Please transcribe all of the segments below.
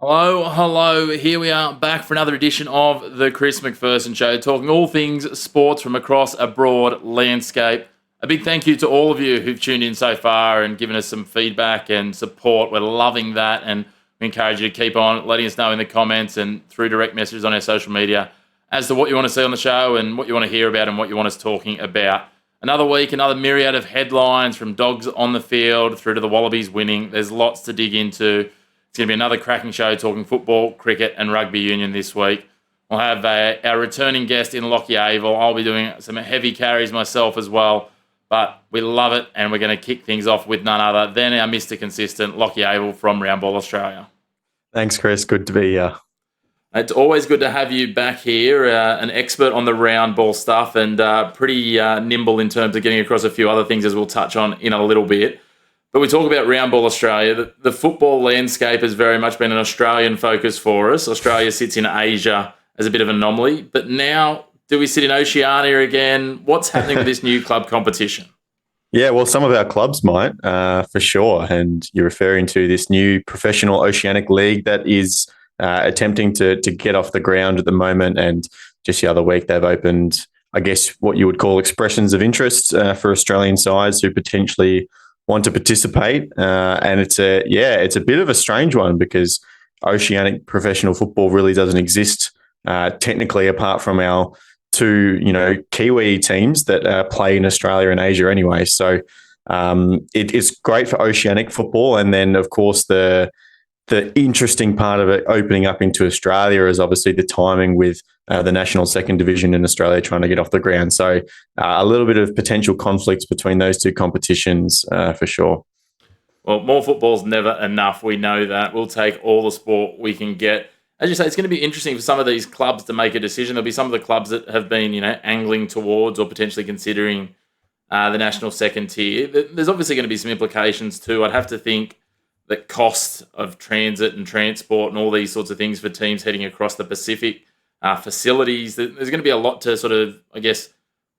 Hello, hello. Here we are back for another edition of the Chris Macpherson Show, talking all things sports from across a broad landscape. A big thank you to all of you who've tuned in so far and given us some feedback and support. We're loving that, and we encourage you to keep on letting us know in the comments and through direct messages on our social media as to what you want to see on the show and what you want to hear about and what you want us talking about. Another week, another myriad of headlines from dogs on the field through to the Wallabies winning. There's lots to dig into. It's going to be another cracking show talking football, cricket and rugby union this week. We'll have our returning guest in Lachie Avil. I'll be doing some heavy carries myself as well. But we love it, and we're going to kick things off with none other than our Mr. Consistent, Lachie Avil from Round Ball Australia. Thanks, Chris. Good to be here. It's always good to have you back here, an expert on the round ball stuff and pretty nimble in terms of getting across a few other things as we'll touch on in a little bit. But we talk about Round Ball Australia. The football landscape has very much been an Australian focus for us. Australia sits in Asia as a bit of an anomaly. But now, do we sit in Oceania again? What's happening with this new club competition? Yeah, well, some of our clubs might, for sure. And you're referring to this new professional Oceanic League that is attempting to get off the ground at the moment. And just the other week, they've opened, I guess, what you would call expressions of interest for Australian sides who potentially want to participate, and it's a bit of a strange one because Oceanic professional football really doesn't exist technically apart from our two Kiwi teams that play in Australia and Asia anyway. So it is great for Oceanic football, and then of course the interesting part of it opening up into Australia is obviously the timing with the national second division in Australia trying to get off the ground. So a little bit of potential conflicts between those two competitions for sure. Well, more football's never enough. We know that. We'll take all the sport we can get. As you say, it's going to be interesting for some of these clubs to make a decision. There'll be some of the clubs that have been, angling towards or potentially considering the national second tier. There's obviously going to be some implications too. I'd have to think that cost of transit and transport and all these sorts of things for teams heading across the Pacific, facilities. There's going to be a lot to sort of, I guess,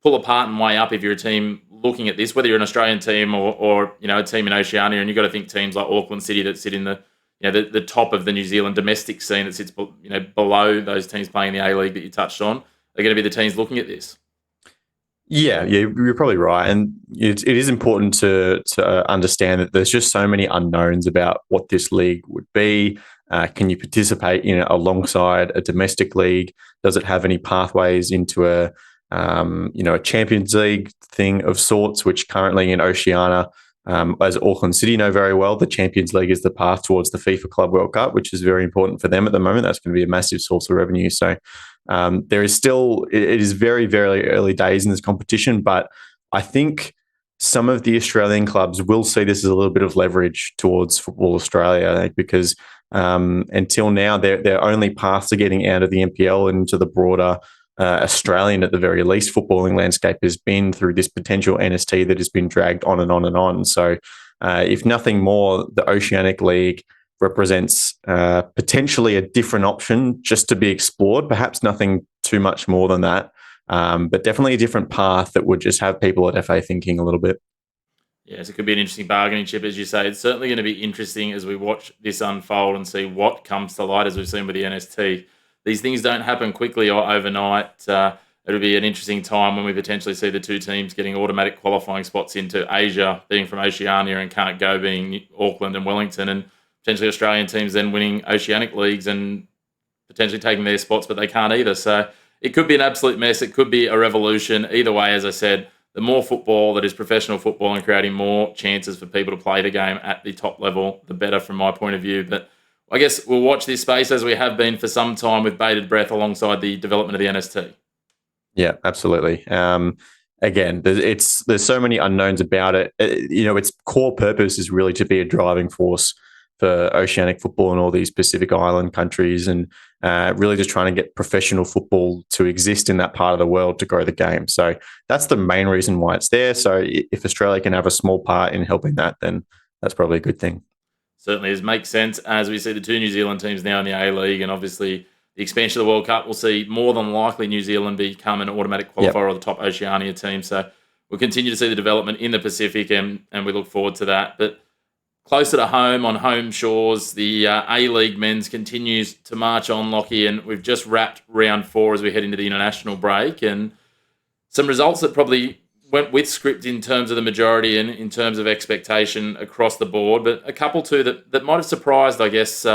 pull apart and weigh up if you're a team looking at this, whether you're an Australian team or a team in Oceania. And you've got to think teams like Auckland City that sit in the top of the New Zealand domestic scene that sits below those teams playing in the A-League that you touched on. They're going to be the teams looking at this. Yeah, you're probably right, and it is important to understand that there's just so many unknowns about what this league would be. Can you participate in it alongside a domestic league? Does it have any pathways into a Champions League thing of sorts? Which currently in Oceania, as Auckland City know very well, the Champions League is the path towards the FIFA Club World Cup, which is very important for them at the moment. That's going to be a massive source of revenue. So there is still, it is very, very early days in this competition, but I think some of the Australian clubs will see this as a little bit of leverage towards Football Australia, because until now, their only path to getting out of the NPL and into the broader Australian, at the very least, footballing landscape has been through this potential NST that has been dragged on and on and on. So if nothing more, the Oceanic League represents potentially a different option just to be explored, perhaps nothing too much more than that, but definitely a different path that would just have people at FA thinking a little bit. Yes, it could be an interesting bargaining chip, as you say. It's certainly going to be interesting as we watch this unfold and see what comes to light, as we've seen with the NST. These things don't happen quickly or overnight. It'll be an interesting time when we potentially see the two teams getting automatic qualifying spots into Asia, being from Oceania, and can't go being Auckland and Wellington, and potentially Australian teams then winning Oceanic leagues and potentially taking their spots, but they can't either. So it could be an absolute mess. It could be a revolution. Either way, as I said, the more football that is professional football and creating more chances for people to play the game at the top level, the better from my point of view. But I guess we'll watch this space as we have been for some time with bated breath alongside the development of the NST. Yeah, absolutely. Again, there's so many unknowns about it. Its core purpose is really to be a driving force for Oceanic football in all these Pacific Island countries, and really just trying to get professional football to exist in that part of the world to grow the game. So that's the main reason why it's there. So if Australia can have a small part in helping that, then that's probably a good thing. Certainly it makes sense as we see the two New Zealand teams now in the A-League, and obviously the expansion of the World Cup will see more than likely New Zealand become an automatic qualifier or the top Oceania team. So we'll continue to see the development in the Pacific, and we look forward to that. But closer to home on home shores, the A-League men's continues to march on, Lachie, and we've just wrapped round 4 as we head into the international break. And some results that probably went with script in terms of the majority and in terms of expectation across the board, but a couple too that might have surprised, I guess.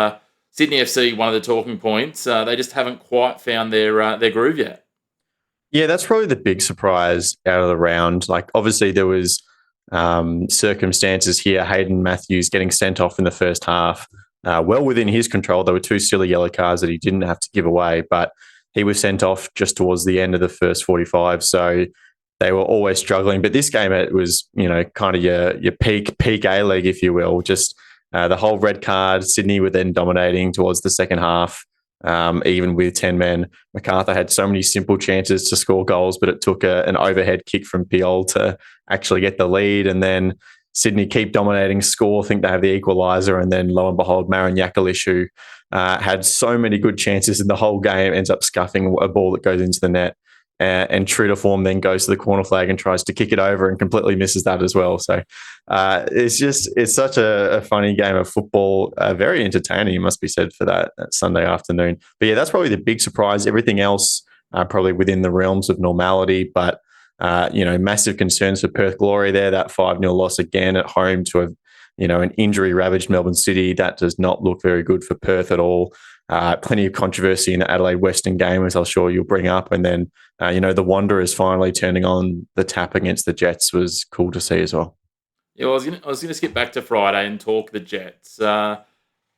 Sydney FC, one of the talking points. They just haven't quite found their groove yet. Yeah, that's probably the big surprise out of the round. Like, obviously, there was circumstances here. Hayden Matthews getting sent off in the first half, well within his control. There were 2 silly yellow cards that he didn't have to give away, but he was sent off just towards the end of the first 45. So they were always struggling. But this game, it was, kind of your peak A-League, if you will. Just the whole red card. Sydney were then dominating towards the second half. Even with 10 men, MacArthur had so many simple chances to score goals, but it took an overhead kick from Piol to actually get the lead. And then Sydney keep dominating, score, think they have the equaliser, and then lo and behold, Marin Yakalish, who had so many good chances in the whole game, ends up scuffing a ball that goes into the net. And true to form, then goes to the corner flag and tries to kick it over and completely misses that as well. So it's such a funny game of football, very entertaining, it must be said, for that Sunday afternoon. But yeah, that's probably the big surprise. Everything else probably within the realms of normality, but massive concerns for Perth Glory there. That 5-0 loss again at home to an injury-ravaged Melbourne City. That does not look very good for Perth at all. Plenty of controversy in the Adelaide Western game, as I'm sure you'll bring up. And then, the Wanderers finally turning on the tap against the Jets was cool to see as well. Yeah, well, I was gonna skip back to Friday and talk the Jets. The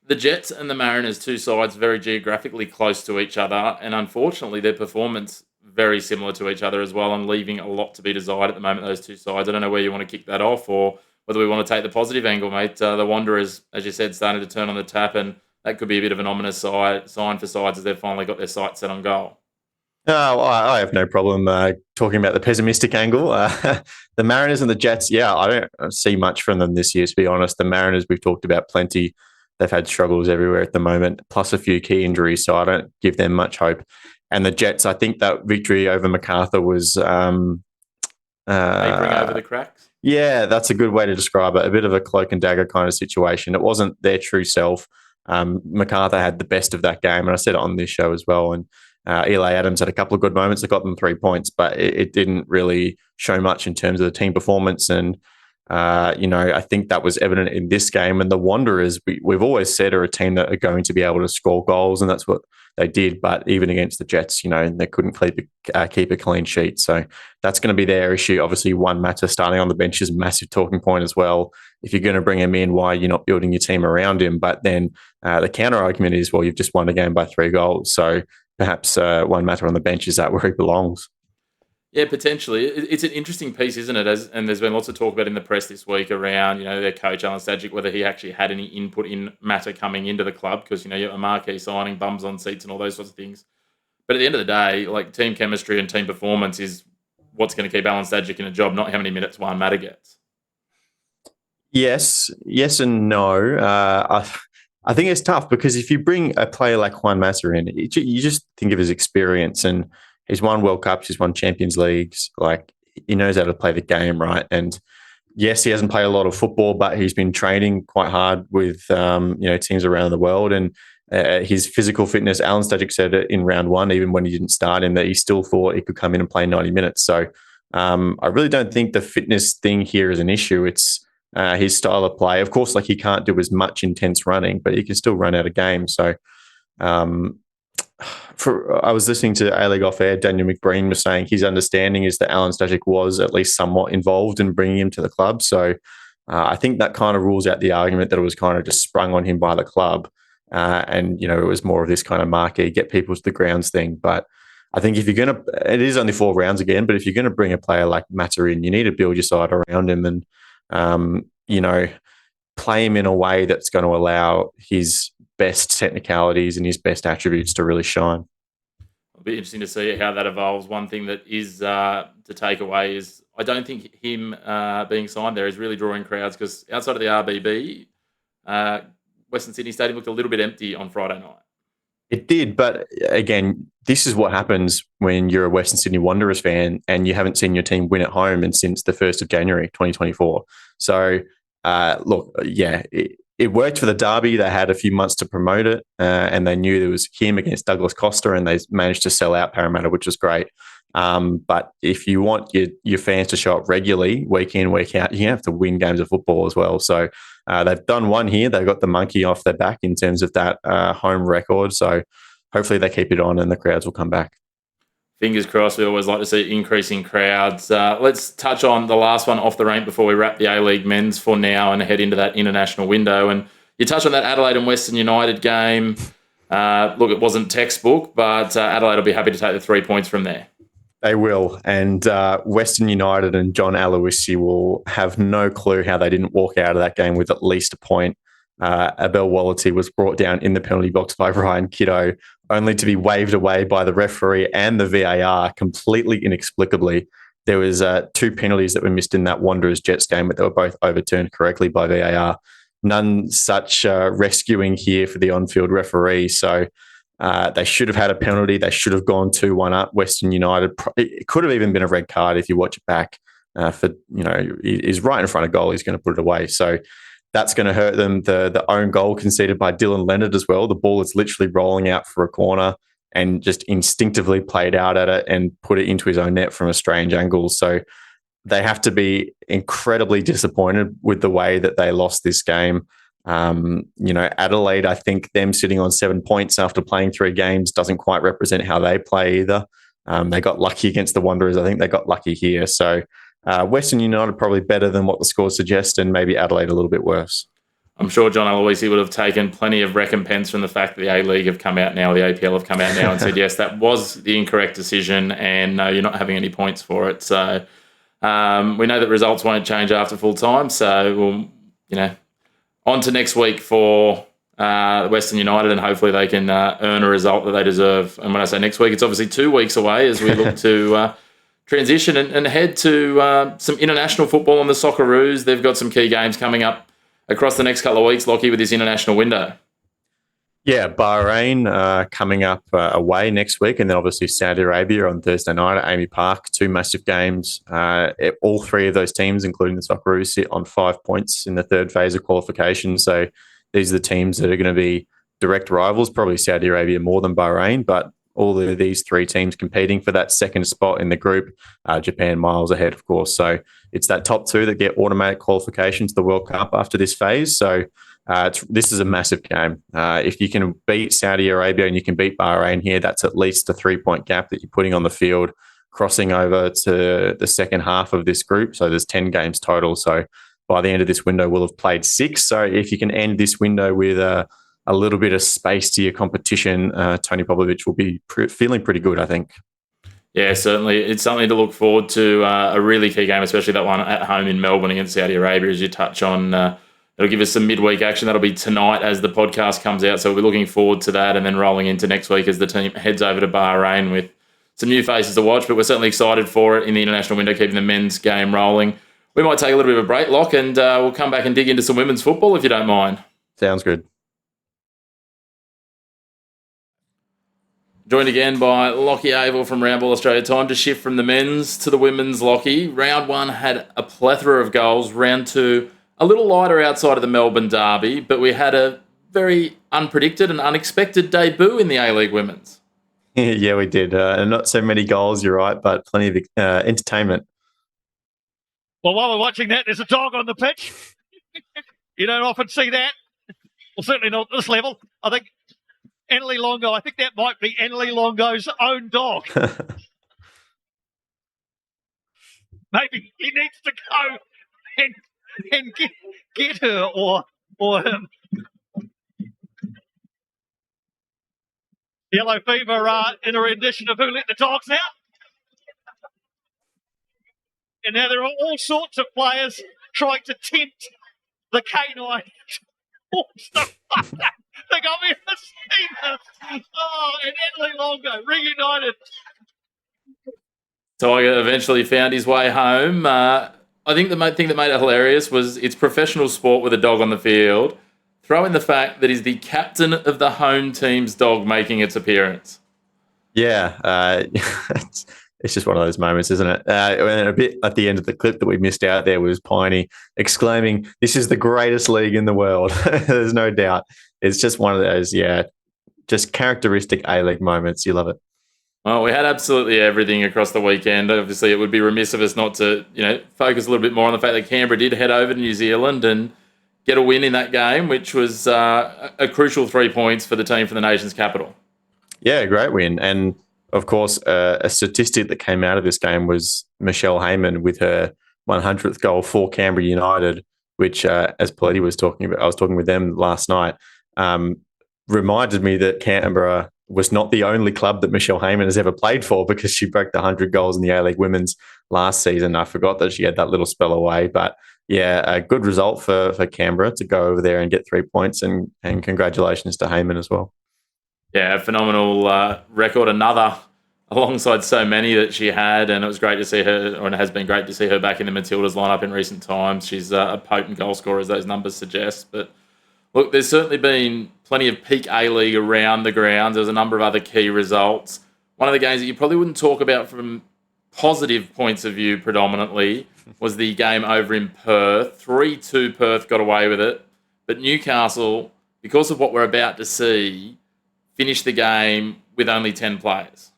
Jets and the Mariners, two sides very geographically close to each other, and unfortunately their performance very similar to each other as well, and leaving a lot to be desired at the moment, those two sides. I don't know where you want to kick that off or whether we want to take the positive angle, mate. The Wanderers, as you said, starting to turn on the tap, and that could be a bit of an ominous sign for sides as they've finally got their sights set on goal. No, I have no problem talking about the pessimistic angle. The Mariners and the Jets, yeah, I don't see much from them this year, to be honest. The Mariners, we've talked about plenty. They've had struggles everywhere at the moment, plus a few key injuries, so I don't give them much hope. And the Jets, I think that victory over MacArthur was... Papering over the cracks? Yeah, that's a good way to describe it. A bit of a cloak and dagger kind of situation. It wasn't their true self. MacArthur had the best of that game, and I said it on this show as well. And Eli Adams had a couple of good moments that got them 3 points, but it didn't really show much in terms of the team performance. And, I think that was evident in this game. And the Wanderers, we've always said, are a team that are going to be able to score goals, and that's what they did. But even against the Jets, they couldn't keep a clean sheet. So that's going to be their issue. Obviously, Juan Mata starting on the bench is a massive talking point as well. If you're going to bring him in, why you're not building your team around him? But then the counter argument is, well, you've just won the game by 3 goals. So perhaps Juan Mata on the bench is that where he belongs. Yeah, potentially. It's an interesting piece, isn't it? And there's been lots of talk about in the press this week around, their coach, Alan Stajic, whether he actually had any input in Mata coming into the club because, you have a marquee signing, bums on seats and all those sorts of things. But at the end of the day, like, team chemistry and team performance is what's going to keep Alan Stajic in a job, not how many minutes Juan Mata gets. Yes and no. I think it's tough because if you bring a player like Juan Mata in, you just think of his experience, and he's won World Cups, he's won Champions Leagues. Like, he knows how to play the game, right? And yes, he hasn't played a lot of football, but he's been training quite hard with teams around the world. And his physical fitness, Alan Stajic said it in round 1, even when he didn't start him, that he still thought he could come in and play 90 minutes. So I really don't think the fitness thing here is an issue. It's his style of play. Of course, like, he can't do as much intense running, but he can still run out of game. So I was listening to A-League Off Air, Daniel McBreen was saying his understanding is that Alan Stajic was at least somewhat involved in bringing him to the club. So I think that kind of rules out the argument that it was kind of just sprung on him by the club. And it was more of this kind of marquee, get people to the grounds thing. But I think if you're going to, it is only 4 rounds again, but if you're going to bring a player like Mata in, you need to build your side around him and, play him in a way that's going to allow his best technicalities and his best attributes to really shine. It'll be interesting to see how that evolves. One thing that is to take away is I don't think him being signed there is really drawing crowds, because outside of the RBB, Western Sydney Stadium looked a little bit empty on Friday night. It did, but again, this is what happens when you're a Western Sydney Wanderers fan and you haven't seen your team win at home and since the 1st of January 2024. So It worked for the derby. They had a few months to promote it, and they knew there was him against Douglas Costa, and they managed to sell out Parramatta, which was great. But if you want your fans to show up regularly, week in, week out, you have to win games of football as well. So they've done one here. They've got the monkey off their back in terms of that home record. So hopefully they keep it on and the crowds will come back. Fingers crossed. We always like to see increasing crowds. Let's touch on the last one off the rank before we wrap the A-League men's for now and head into that international window. And you touch on that Adelaide and Western United game. Look, it wasn't textbook, but Adelaide will be happy to take the 3 points from there. They will. And Western United and John Aloisi will have no clue how they didn't walk out of that game with at least a point. Abel Wallity was brought down in the penalty box by Ryan Kiddo, only to be waved away by the referee and the VAR completely inexplicably. There was 2 penalties that were missed in that Wanderers Jets game, but they were both overturned correctly by VAR. None such rescuing here for the on-field referee. So they should have had a penalty. They should have gone 2-1 up. Western United, it could have even been a red card if you watch it back. He's right in front of goal. He's going to put it away. So that's going to hurt them. The own goal conceded by Dylan Leonard as well. The ball is literally rolling out for a corner and just instinctively played out at it and put it into his own net from a strange angle. So they have to be incredibly disappointed with the way that they lost this game. Adelaide, I think them sitting on 7 points after playing 3 games doesn't quite represent how they play either. They got lucky against the Wanderers. I think they got lucky here. So Western United probably better than what the scores suggest, and maybe Adelaide a little bit worse. I'm sure John Aloisi would have taken plenty of recompense from the fact that the A-League have come out now, the APL have come out now and said, yes, that was the incorrect decision, and no, you're not having any points for it. So we know that results won't change after full time. So on to next week for Western United, and hopefully they can earn a result that they deserve. And when I say next week, it's obviously 2 weeks away as we look to transition and head to some international football on the Socceroos. They've got some key games coming up across the next couple of weeks, Lachie, with this international window. Yeah, Bahrain coming up away next week, and then obviously Saudi Arabia on Thursday night at Amy Park. 2 massive games. All 3 of those teams, including the Socceroos, sit on 5 points in the third phase of qualification. So these are the teams that are going to be direct rivals, probably Saudi Arabia more than Bahrain, but all of these 3 teams competing for that second spot in the group. Japan miles ahead, of course. So it's that top 2 that get automatic qualification to the World Cup after this phase. So this is a massive game. If you can beat Saudi Arabia and you can beat Bahrain here, that's at least a 3-point gap that you're putting on the field, crossing over to the second half of this group. So there's 10 games total. So by the end of this window, we'll have played 6. So if you can end this window with a little bit of space to your competition, Tony Popovich will be feeling pretty good, I think. Yeah, certainly. It's something to look forward to, a really key game, especially that one at home in Melbourne against Saudi Arabia, as you touch on. It'll give us some midweek action. That'll be tonight as the podcast comes out. So we're looking forward to that, and then rolling into next week as the team heads over to Bahrain with some new faces to watch. But we're certainly excited for it in the international window, keeping the men's game rolling. We might take a little bit of a break, Lock, and we'll come back and dig into some women's football if you don't mind. Sounds good. Joined again by Lachie Avil from Roundball Australia. Time to shift from the men's to the women's, Lachie. Round 1 had a plethora of goals. Round 2, a little lighter outside of the Melbourne derby, but we had a very unpredicted and unexpected debut in the A-League women's. Yeah, we did. Not so many goals, you're right, but plenty of entertainment. Well, while we're watching that, there's a dog on the pitch. You don't often see that. Well, certainly not at this level. I think Annalie Longo, I think that might be Annalie Longo's own dog. Maybe he needs to go and get her or him. Yellow Fever in a rendition of Who Let the Dogs Out. And now there are all sorts of players trying to tempt the canine. Oh, stuff like that. I think I've ever seen this. Oh, and Annalie Longo reunited. Tiger eventually found his way home. I think the main thing that made it hilarious was it's professional sport with a dog on the field. Throw in the fact that he's the captain of the home team's dog making its appearance. Yeah, it's just one of those moments, isn't it? And a bit at the end of the clip that we missed out there was Piney exclaiming, "This is the greatest league in the world." There's no doubt. It's just one of those, just characteristic A-League moments. You love it. Well, we had absolutely everything across the weekend. Obviously, it would be remiss of us not to, focus a little bit more on the fact that Canberra did head over to New Zealand and get a win in that game, which was a crucial 3 points for the team from the nation's capital. Yeah, great win. And of course, a statistic that came out of this game was Michelle Heyman with her 100th goal for Canberra United, which, as Paletti was talking about, I was talking with them last night, reminded me that Canberra was not the only club that Michelle Heyman has ever played for, because she broke the 100 goals in the A-League Women's last season. I forgot that she had that little spell away, but yeah, a good result for Canberra to go over there and get 3 points, and congratulations to Heyman as well. Yeah, phenomenal record. Another alongside so many that she had, and it was great to see her, or it has been great to see her back in the Matildas lineup in recent times. She's a potent goal scorer, as those numbers suggest. But look, there's certainly been plenty of peak A-League around the grounds. There's a number of other key results. One of the games that you probably wouldn't talk about from positive points of view predominantly was the game over in Perth. 3-2 Perth got away with it. But Newcastle, because of what we're about to see, finished the game with only 10 players.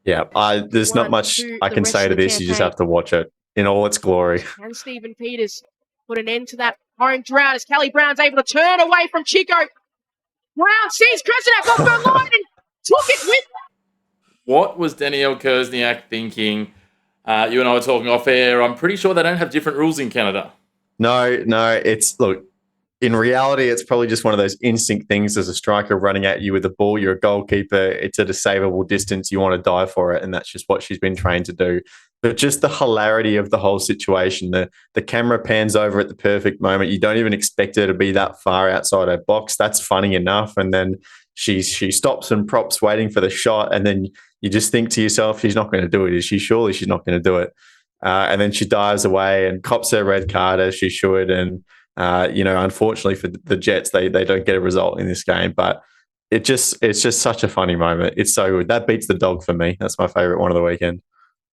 Yeah, there's not much I can say to this. You just have to watch it in all its glory. And Stephen Peters put an end to that home drought as Kelly Brown's able to turn away from Chico. Brown sees Kersniak off the line and took it with. What was Danielle Kersniak thinking? You and I were talking off air. I'm pretty sure they don't have different rules in Canada. No. Look, in reality, it's probably just one of those instinct things as a striker running at you with the ball. You're a goalkeeper. It's at a savable distance. You want to dive for it, and that's just what she's been trained to do. But just the hilarity of the whole situation, the camera pans over at the perfect moment. You don't even expect her to be that far outside her box. That's funny enough. And then she stops and props waiting for the shot, and then you just think to yourself, she's not going to do it. Is she? Surely she's not going to do it. And then she dives away and cops her red card as she should. And unfortunately for the Jets, they don't get a result in this game. But it's just such a funny moment. It's so good. That beats the dog for me. That's my favourite one of the weekend.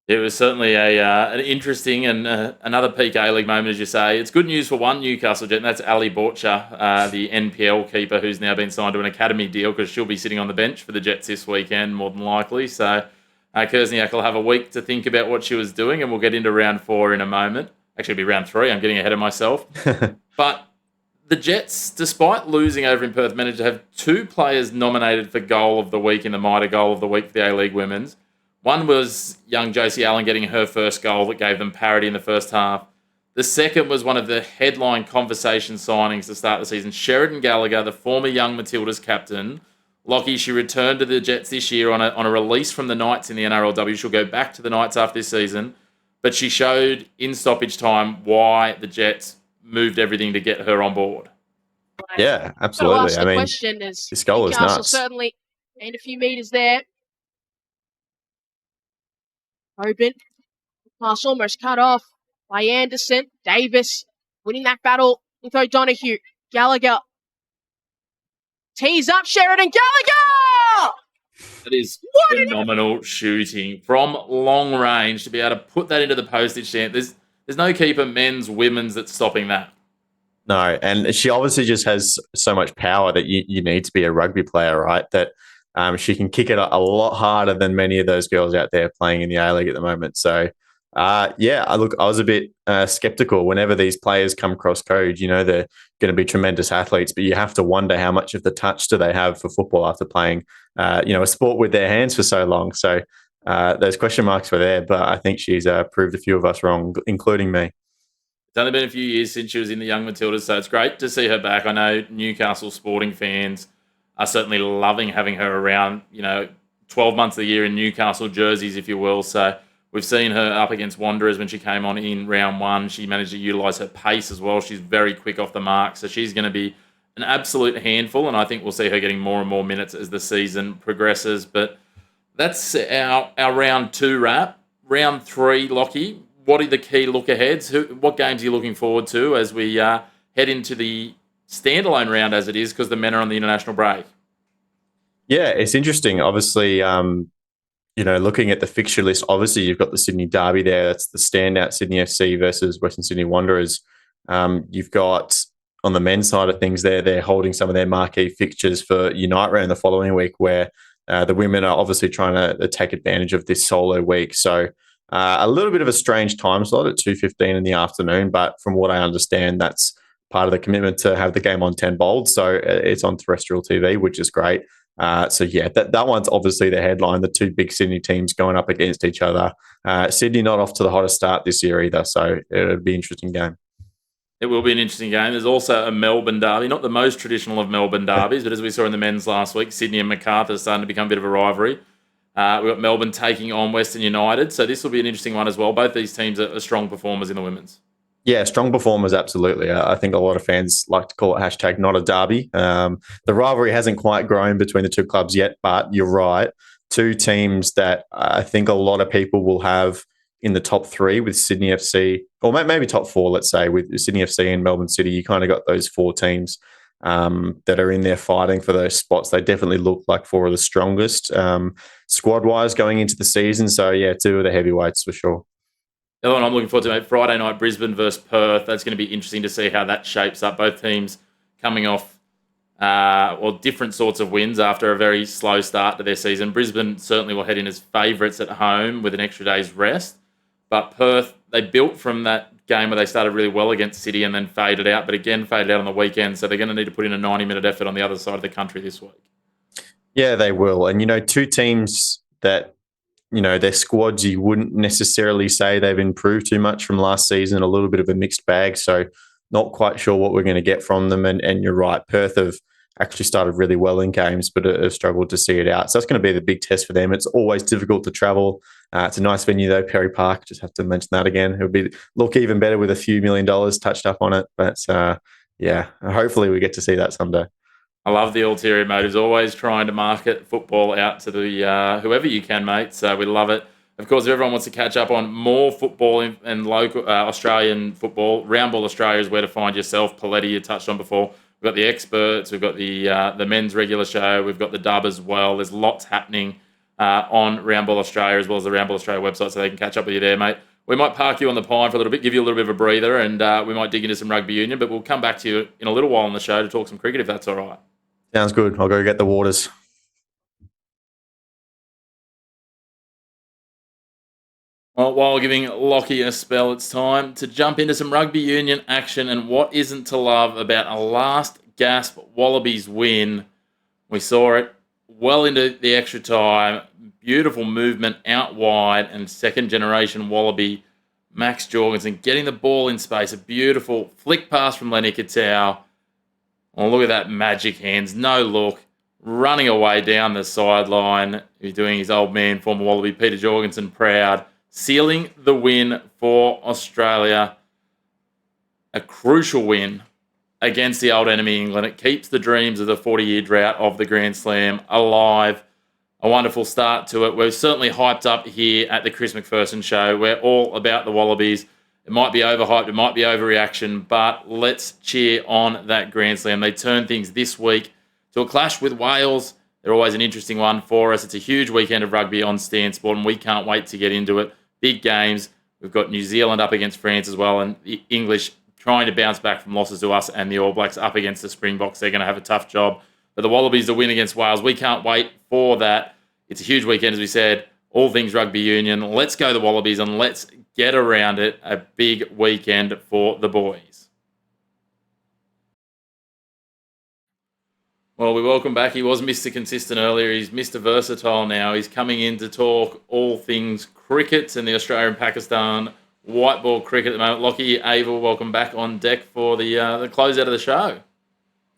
It was certainly an interesting and another peak A-League moment, as you say. It's good news for one Newcastle Jet, and that's Ali Borcher, the NPL keeper, who's now been signed to an academy deal because she'll be sitting on the bench for the Jets this weekend, more than likely. So Kersniak will have a week to think about what she was doing, and we'll get into round 4 in a moment. Actually, it'll be round 3. I'm getting ahead of myself. But the Jets, despite losing over in Perth, managed to have 2 players nominated for Goal of the Week in the Mitre Goal of the Week for the A-League Women's. One was young Josie Allen getting her first goal that gave them parity in the first half. The second was one of the headline conversation signings to start the season, Sheridan Gallagher, the former young Matildas captain. Lachie, she returned to the Jets this year on a release from the Knights in the NRLW. She'll go back to the Knights after this season. But she showed in stoppage time why the Jets moved everything to get her on board. Yeah, absolutely. I mean, question is, this goal is nuts. Certainly gained a few metres there. Open. Pass almost cut off by Anderson. Davis winning that battle with O'Donoghue. Gallagher. Tees up Sheridan Gallagher! That is phenomenal shooting from long range to be able to put that into the postage stamp. There's no keeper, men's, women's, that's stopping that. No, and she obviously just has so much power that you need to be a rugby player, right? That she can kick it a lot harder than many of those girls out there playing in the A-League at the moment. So, I was a bit skeptical whenever these players come cross code. They're going to be tremendous athletes, but you have to wonder how much of the touch do they have for football after playing, a sport with their hands for so long. So those question marks were there, but I think she's proved a few of us wrong, including me. It's only been a few years since she was in the Young Matildas, so it's great to see her back. I know Newcastle sporting fans are certainly loving having her around, 12 months of the year in Newcastle jerseys, if you will. So we've seen her up against Wanderers when she came on in round 1. She managed to utilise her pace as well. She's very quick off the mark, so she's going to be an absolute handful, and I think we'll see her getting more and more minutes as the season progresses. But that's our round 2 wrap. Round 3, Lachie, what are the key look-aheads? What games are you looking forward to as we head into the standalone round as it is, because the men are on the international break? Yeah, it's interesting. Obviously, looking at the fixture list, obviously you've got the Sydney Derby there. That's the standout, Sydney FC versus Western Sydney Wanderers. You've got on the men's side of things there, they're holding some of their marquee fixtures for Unite Round the following week, where the women are obviously trying to take advantage of this solo week. So a little bit of a strange time slot at 2:15 in the afternoon, but from what I understand, that's part of the commitment to have the game on 10 bold. So it's on terrestrial TV, which is great. That one's obviously the headline. The two big Sydney teams going up against each other. Sydney not off to the hottest start this year either, so it'll be an interesting game. It will be an interesting game. There's also a Melbourne derby, not the most traditional of Melbourne derbies, but as we saw in the men's last week, Sydney and Macarthur are starting to become a bit of a rivalry. We've got Melbourne taking on Western United, so this will be an interesting one as well. Both these teams are strong performers in the women's. Yeah, strong performers, absolutely. I think a lot of fans like to call it hashtag not a derby. The rivalry hasn't quite grown between the two clubs yet, but you're right. Two teams that I think a lot of people will have in the top three with Sydney FC, or maybe top four, let's say, with Sydney FC and Melbourne City. You kind of got those four teams that are in there fighting for those spots. They definitely look like four of the strongest squad-wise going into the season. So, yeah, two of the heavyweights for sure. The other one I'm looking forward to, mate, Friday night, Brisbane versus Perth. That's going to be interesting to see how that shapes up. Both teams coming off different sorts of wins after a very slow start to their season. Brisbane certainly will head in as favourites at home with an extra day's rest. But Perth, they built from that game where they started really well against City and then faded out, but again faded out on the weekend. So they're going to need to put in a 90-minute effort on the other side of the country this week. Yeah, they will. And, two teams that their squads, you wouldn't necessarily say they've improved too much from last season, a little bit of a mixed bag. So not quite sure what we're going to get from them. And you're right, Perth have actually started really well in games, but have struggled to see it out. So that's going to be the big test for them. It's always difficult to travel. It's a nice venue though, Perry Park. Just have to mention that again. It would look even better with a few $1 million touched up on it. But hopefully we get to see that someday. I love the ulterior motives, always trying to market football out to the whoever you can, mate. So we love it. Of course, if everyone wants to catch up on more football and local Australian football, Roundball Australia is where to find yourself. Paletti, you touched on before. We've got the experts. We've got the men's regular show. We've got the dub as well. There's lots happening on Roundball Australia as well as the Roundball Australia website, so they can catch up with you there, mate. We might park you on the pine for a little bit, give you a little bit of a breather, and we might dig into some rugby union, but we'll come back to you in a little while on the show to talk some cricket, if that's all right. Sounds good. I'll go get the waters. Well, while giving Lachie a spell, it's time to jump into some rugby union action and what isn't to love about a last gasp Wallabies win. We saw it well into the extra time. Beautiful movement out wide, and second generation Wallaby Max Jorgensen getting the ball in space. A beautiful flick pass from Lenny Katau. Oh, look at that magic hands. No look. Running away down the sideline. He's doing his old man, former Wallaby, Peter Jorgensen, proud. Sealing the win for Australia. A crucial win against the old enemy England. It keeps the dreams of the 40-year drought of the Grand Slam alive. A wonderful start to it. We're certainly hyped up here at the Chris Macpherson show. We're all about the Wallabies. It might be overhyped, it might be overreaction, but let's cheer on that Grand Slam. They turn things this week to a clash with Wales. They're always an interesting one for us. It's a huge weekend of rugby on Stan Sport, and we can't wait to get into it. Big games. We've got New Zealand up against France as well, and the English trying to bounce back from losses to us, and the All Blacks up against the Springboks. They're going to have a tough job. But the Wallabies to win against Wales, we can't wait for that. It's a huge weekend, as we said. All things rugby union. Let's go the Wallabies, and let's get around it. A big weekend for the boys. Well, we welcome back. He was Mr. Consistent earlier. He's Mr. Versatile now. He's coming in to talk all things cricket and the Australia-Pakistan white ball cricket at the moment. Lachie, Avil, welcome back on deck for the closeout of the show.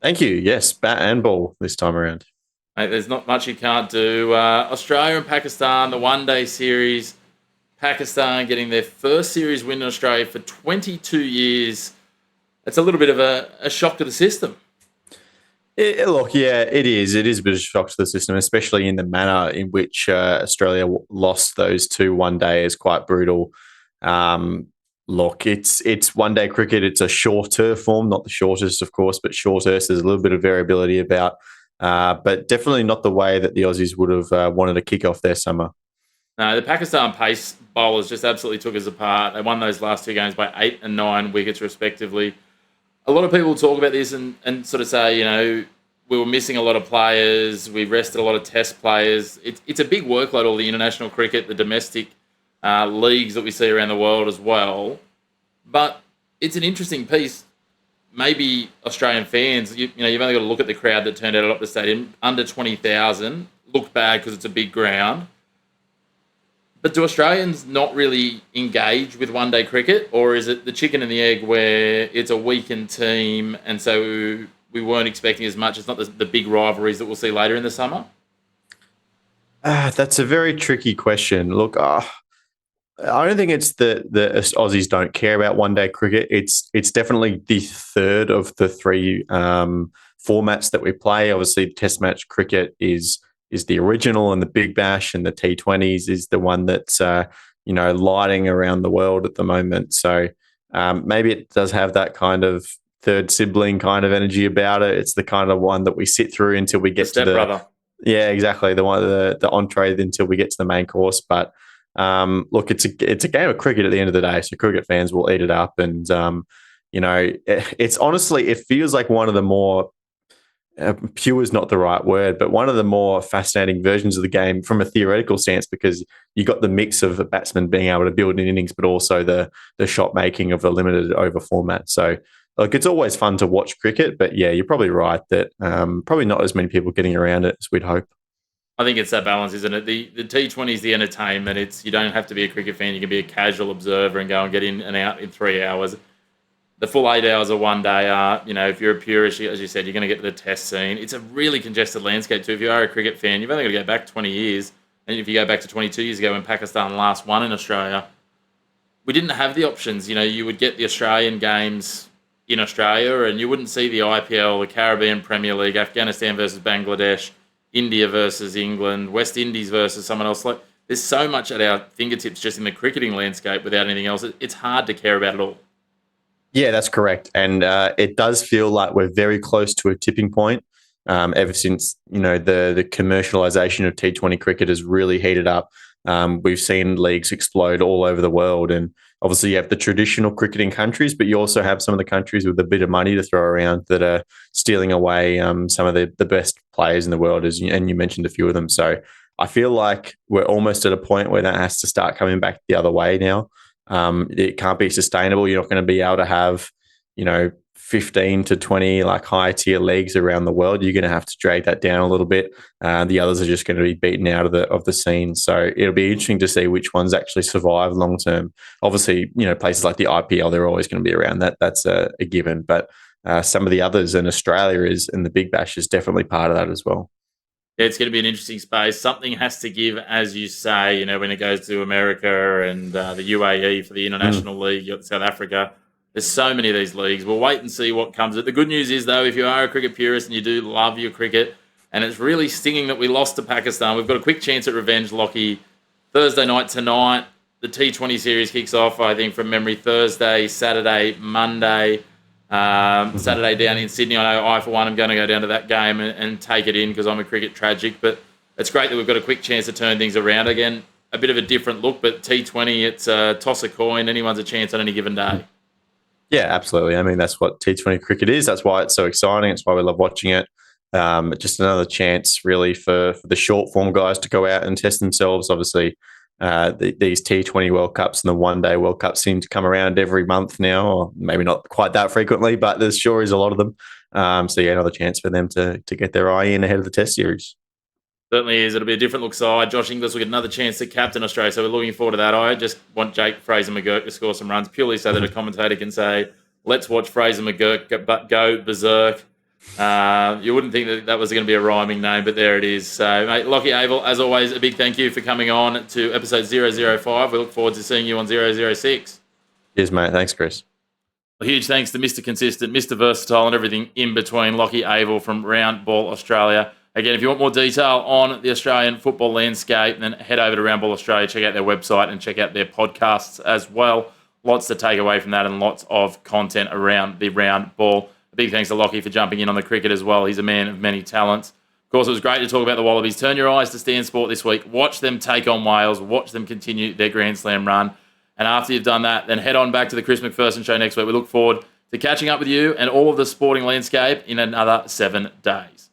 Thank you. Yes, bat and ball this time around. Mate, there's not much you can't do. Australia and Pakistan, the one-day series. Pakistan getting their first series win in Australia for 22 years. It's a little bit of a shock to the system. Look, yeah, it is. It is a bit of a shock to the system, especially in the manner in which Australia lost those two one-days. Quite brutal. Look, it's one-day cricket. It's a shorter form, not the shortest, of course, but shorter. So there's a little bit of variability about, but definitely not the way that the Aussies would have wanted to kick off their summer. No, the Pakistan pace bowlers just absolutely took us apart. They won those last two games by 8 and 9 wickets, respectively. A lot of people talk about this and sort of say, we were missing a lot of players. We rested a lot of test players. It's a big workload, all the international cricket, the domestic leagues that we see around the world as well. But it's an interesting piece. Maybe Australian fans, you've only got to look at the crowd that turned out at the stadium. Under 20,000. Looked bad because it's a big ground. But do Australians not really engage with one-day cricket, or is it the chicken and the egg where it's a weakened team and so we weren't expecting as much? It's not the big rivalries that we'll see later in the summer? That's a very tricky question. Look, I don't think it's that the Aussies don't care about one-day cricket. It's definitely the third of the three formats that we play. Obviously, Test match cricket is the original, and the Big Bash and the T20s is the one that's lighting around the world at the moment. So maybe it does have that kind of third sibling kind of energy about it. It's the kind of one that we sit through until we get to the stepbrother. Yeah, exactly, the one the entree until we get to the main course. But look, it's a game of cricket at the end of the day, so cricket fans will eat it up, and it's honestly, it feels like one of the more pure is not the right word, but one of the more fascinating versions of the game from a theoretical stance, because you got the mix of a batsman being able to build an innings, but also the shot making of a limited over format. So, look, it's always fun to watch cricket, but yeah, you're probably right that probably not as many people getting around it as we'd hope. I think it's that balance, isn't it? The T20 is the entertainment. You don't have to be a cricket fan. You can be a casual observer and go and get in and out in 3 hours. The full 8 hours of one day are, if you're a purist, as you said, you're going to get to the test scene. It's a really congested landscape too. If you are a cricket fan, you've only got to go back 20 years. And if you go back to 22 years ago when Pakistan last won in Australia, we didn't have the options. You would get the Australian games in Australia and you wouldn't see the IPL, the Caribbean Premier League, Afghanistan versus Bangladesh, India versus England, West Indies versus someone else. Like, there's so much at our fingertips just in the cricketing landscape without anything else. It's hard to care about it all. Yeah, that's correct. And it does feel like we're very close to a tipping point ever since, the commercialization of T20 cricket has really heated up. We've seen leagues explode all over the world. And obviously you have the traditional cricketing countries, but you also have some of the countries with a bit of money to throw around that are stealing away some of the best players in the world, and you mentioned a few of them. So I feel like we're almost at a point where that has to start coming back the other way now. It can't be sustainable. You're not going to be able to have, 15 to 20 like high tier leagues around the world. You're going to have to drag that down a little bit. The others are just going to be beaten out of the scene. So it'll be interesting to see which ones actually survive long term. Obviously, places like the IPL, they're always going to be around. That's a given. But some of the others, and Australia and the Big Bash is definitely part of that as well. Yeah, it's going to be an interesting space. Something has to give, as you say, when it goes to America and the UAE for the International League, you've got South Africa. There's so many of these leagues. We'll wait and see what comes of it. The good news is, though, if you are a cricket purist and you do love your cricket, and it's really stinging that we lost to Pakistan, we've got a quick chance at revenge, Lachie. Thursday night tonight, the T20 series kicks off, I think, from memory, Thursday, Saturday, Monday. Saturday down in Sydney. I know I, for one, am going to go down to that game and take it in because I'm a cricket tragic. But it's great that we've got a quick chance to turn things around again. A bit of a different look, but T20, it's a toss a coin. Anyone's a chance on any given day. Yeah, absolutely. I mean, that's what T20 cricket is. That's why it's so exciting. It's why we love watching it. Just another chance, really, for the short form guys to go out and test themselves. Obviously, these T20 World Cups and the one-day World Cups seem to come around every month now, or maybe not quite that frequently, but there sure is a lot of them. So, yeah, another chance for them to get their eye in ahead of the Test series. Certainly is. It'll be a different look side. Josh Inglis will get another chance to captain Australia, so we're looking forward to that. I just want Jake Fraser-McGurk to score some runs purely so that a commentator can say, let's watch Fraser-McGurk go berserk. You wouldn't think that was going to be a rhyming name, but there it is. So, mate, Lachie, Avil, as always, a big thank you for coming on to episode 005. We look forward to seeing you on 006. Cheers, mate. Thanks, Chris. A huge thanks to Mr. Consistent, Mr. Versatile, and everything in between, Lachie Avil from Round Ball Australia. Again, if you want more detail on the Australian football landscape, then head over to Round Ball Australia, check out their website and check out their podcasts as well. Lots to take away from that and lots of content around the round ball. A big thanks to Lachie for jumping in on the cricket as well. He's a man of many talents. Of course, it was great to talk about the Wallabies. Turn your eyes to Stan Sport this week. Watch them take on Wales. Watch them continue their Grand Slam run. And after you've done that, then head on back to the Chris Macpherson Show next week. We look forward to catching up with you and all of the sporting landscape in another 7 days.